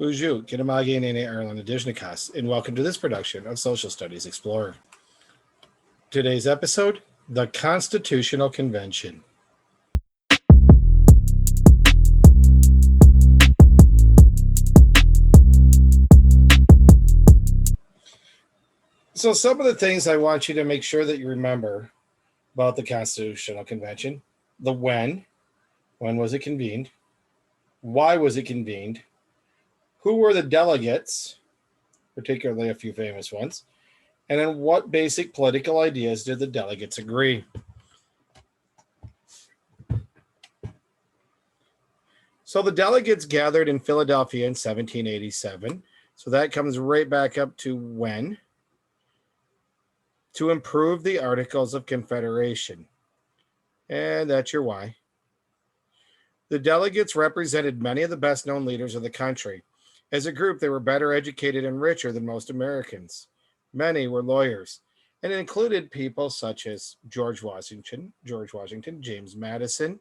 Bonjour, Kinamagi and Ireland Adishnikas, and welcome to this production of Social Studies Explorer. Today's episode, the Constitutional Convention. So some of the things I want you to make sure that you remember about the Constitutional Convention: the when was it convened, why was it convened, who were the delegates, particularly a few famous ones, and then what basic political ideas did the delegates agree? So the delegates gathered in Philadelphia in 1787. So that comes right back up to when? To improve the Articles of Confederation. And that's your why. The delegates represented many of the best known leaders of the country. As a group, they were better educated and richer than most Americans. Many were lawyers, and it included people such as George Washington, James Madison,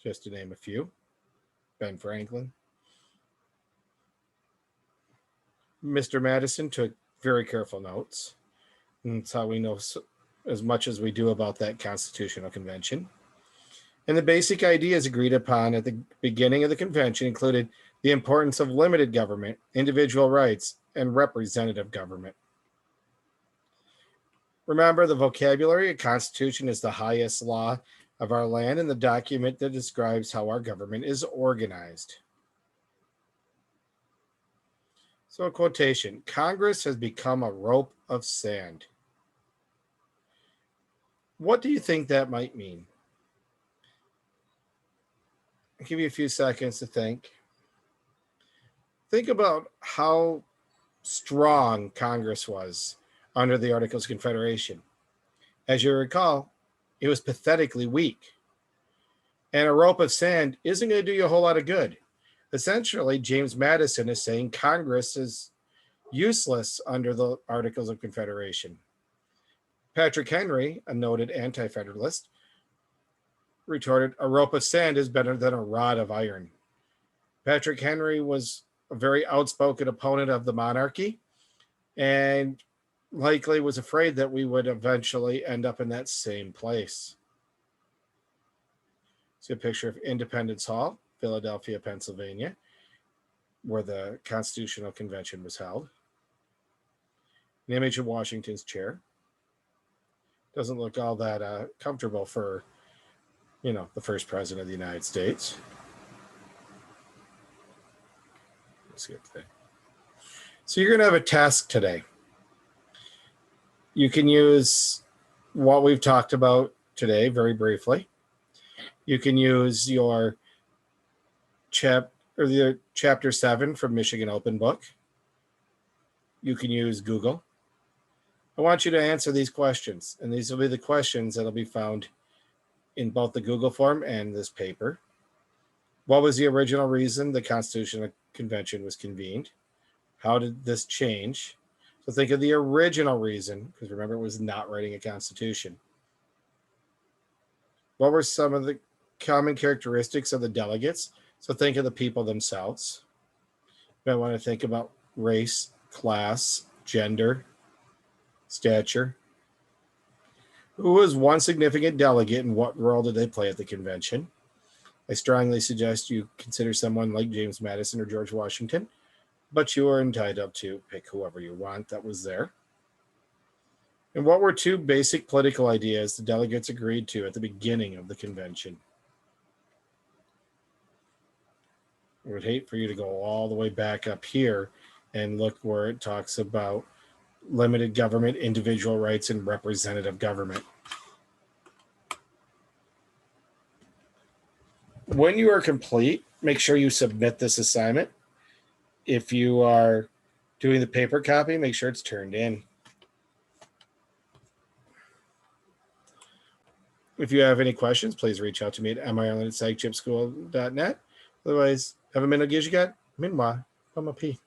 just to name a few, Ben Franklin. Mr. Madison took very careful notes. And that's how we know as much as we do about that Constitutional Convention. And the basic ideas agreed upon at the beginning of the convention included the importance of limited government, individual rights, and representative government. Remember the vocabulary: a constitution is the highest law of our land and the document that describes how our government is organized. So a quotation: Congress has become a rope of sand. What do you think that might mean? I'll give you a few seconds to think. Think about how strong Congress was under the Articles of Confederation. As you recall, it was pathetically weak. And a rope of sand isn't going to do you a whole lot of good. Essentially, James Madison is saying Congress is useless under the Articles of Confederation. Patrick Henry, a noted anti-federalist, retorted, a rope of sand is better than a rod of iron. Patrick Henry was a very outspoken opponent of the monarchy and likely was afraid that we would eventually end up in that same place. See a picture of Independence Hall, Philadelphia, Pennsylvania, where the Constitutional Convention was held. An image of Washington's chair. Doesn't look all that comfortable for, the first president of the United States. Let's get there. So you're going to have a task today. You can use what we've talked about today very briefly. You can use your chapter 7 from Michigan Open Book. You can use Google. I want you to answer these questions, and these will be the questions that will be found in both the Google form and this paper. What was the original reason the Constitutional Convention was convened? How did this change? So think of the original reason, because remember, it was not writing a constitution. What were some of the common characteristics of the delegates? So think of the people themselves. You might want to think about race, class, gender, stature. Who was one significant delegate and what role did they play at the convention? I strongly suggest you consider someone like James Madison or George Washington, but you are entitled to pick whoever you want that was there. And what were two basic political ideas the delegates agreed to at the beginning of the convention? I would hate for you to go all the way back up here and look where it talks about limited government, individual rights, and representative government. When you are complete, make sure you submit this assignment. If you are doing the paper copy, make sure it's turned in. If you have any questions, please reach out to me at mireland@sagchipschool.net. Otherwise, have a minute, Gijigat. Minwa, Pamapi.